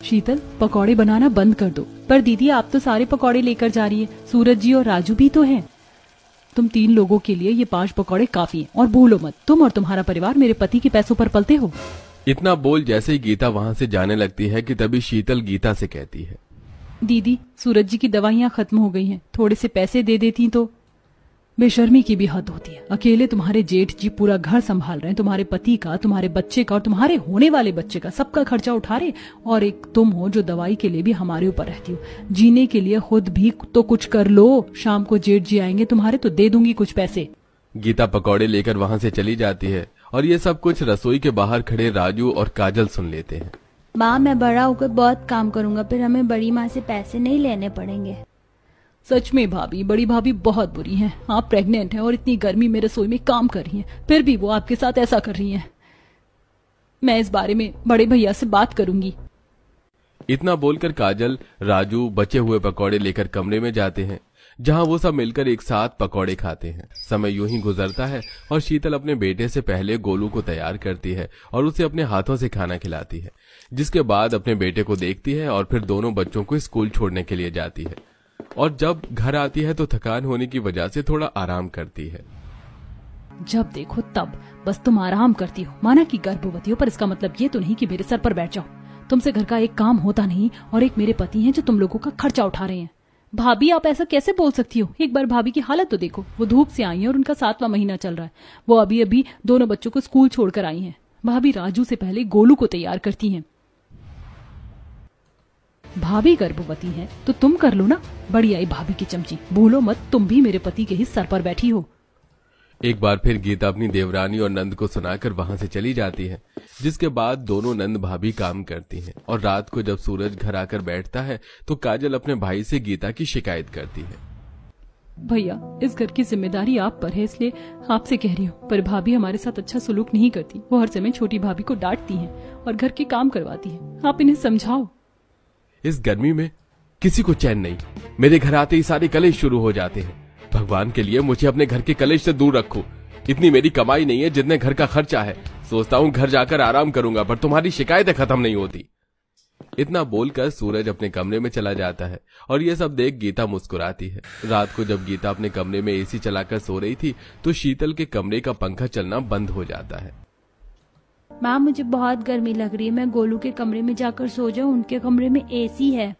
शीतल, पकौड़े बनाना बंद कर दो। पर दीदी, आप तो सारे पकौड़े लेकर जा रही है, सूरज जी और राजू भी तो हैं। तुम 3 लोगों के लिए ये 5 पकौड़े काफी हैं। और भूलो मत, तुम और तुम्हारा परिवार मेरे पति के पैसों पर पलते हो। इतना बोल जैसे ही गीता वहाँ से जाने लगती है कि तभी शीतल गीता से कहती है, दीदी, सूरज जी की दवाइयाँ खत्म हो गई हैं, थोड़े से पैसे दे देती तो। बेशर्मी की भी हद होती है। अकेले तुम्हारे जेठ जी पूरा घर संभाल रहे हैं, तुम्हारे पति का, तुम्हारे बच्चे का और तुम्हारे होने वाले बच्चे का सबका खर्चा उठा रहे। और एक तुम हो जो दवाई के लिए भी हमारे ऊपर रहती हो। जीने के लिए खुद भी तो कुछ कर लो। शाम को जेठ जी आएंगे तुम्हारे तो दे दूंगी कुछ पैसे। गीता पकौड़े लेकर वहाँ से चली जाती है और ये सब कुछ रसोई के बाहर खड़े राजू और काजल सुन लेते हैं। माँ, मैं बड़ा होकर बहुत काम करूंगा, फिर हमें बड़ी माँ से पैसे नहीं लेने पड़ेंगे। सच में भाभी, बड़ी भाभी बहुत बुरी हैं। आप प्रेग्नेंट हैं और इतनी गर्मी में रसोई में काम कर रही हैं, फिर भी वो आपके साथ ऐसा कर रही हैं। मैं इस बारे में बड़े भैया से बात करूंगी। इतना बोलकर काजल, राजू बचे हुए पकौड़े लेकर कमरे में जाते हैं, जहां वो सब मिलकर एक साथ पकौड़े खाते हैं। समय यूं ही गुजरता है और शीतल अपने बेटे से पहले गोलू को तैयार करती है और उसे अपने हाथों से खाना खिलाती है, जिसके बाद अपने बेटे को देखती है और फिर दोनों बच्चों को स्कूल छोड़ने के लिए जाती है। और जब घर आती है तो थकान होने की वजह से थोड़ा आराम करती है। जब देखो तब बस तुम आराम करती हो, माना कि गर्भवती हो, पर इसका मतलब ये तो नहीं कि मेरे सर पर बैठ जाओ। तुमसे घर का एक काम होता नहीं और एक मेरे पति हैं जो तुम लोगों का खर्चा उठा रहे हैं। भाभी, आप ऐसा कैसे बोल सकती हो? एक बार भाभी की हालत तो देखो। वो धूप से आई हैं और उनका 7वां महीना चल रहा है। वो अभी अभी दोनों बच्चों को स्कूल छोड़कर आई हैं। भाभी राजू से पहले गोलू को तैयार करती हैं। भाभी गर्भवती हैं तो तुम कर लो ना। बड़ी आई भाभी की चमची। भूलो मत, तुम भी मेरे पति के ही सर पर बैठी हो। एक बार फिर गीता अपनी देवरानी और नंद को सुनाकर वहां से चली जाती है, जिसके बाद दोनों नंद भाभी काम करती हैं। और रात को जब सूरज घर आकर बैठता है तो काजल अपने भाई से गीता की शिकायत करती है। भैया, इस घर की जिम्मेदारी आप पर है, इसलिए आपसे कह रही हूँ। पर भाभी हमारे साथ अच्छा सलूक नहीं करती। वो हर समय छोटी भाभी को डांटती हैं और घर के काम करवाती है। आप इन्हें समझाओ। इस गर्मी में किसी को चैन नहीं। मेरे घर आते ही सारे कलेश शुरू हो जाते हैं। भगवान के लिए मुझे अपने घर के कलेश से दूर रखो। इतनी मेरी कमाई नहीं है जितने घर का खर्चा है। सोचता हूँ घर जाकर आराम करूंगा, पर तुम्हारी शिकायतें खत्म नहीं होती। इतना बोलकर सूरज अपने कमरे में चला जाता है और ये सब देख गीता मुस्कुराती है। रात को जब गीता अपने कमरे में एसी चलाकर सो रही थी तो शीतल के कमरे का पंखा चलना बंद हो जाता है। माँ, मुझे बहुत गर्मी लग रही है, मैं गोलू के कमरे में जाकर सो जाऊं, उनके कमरे में एसी है।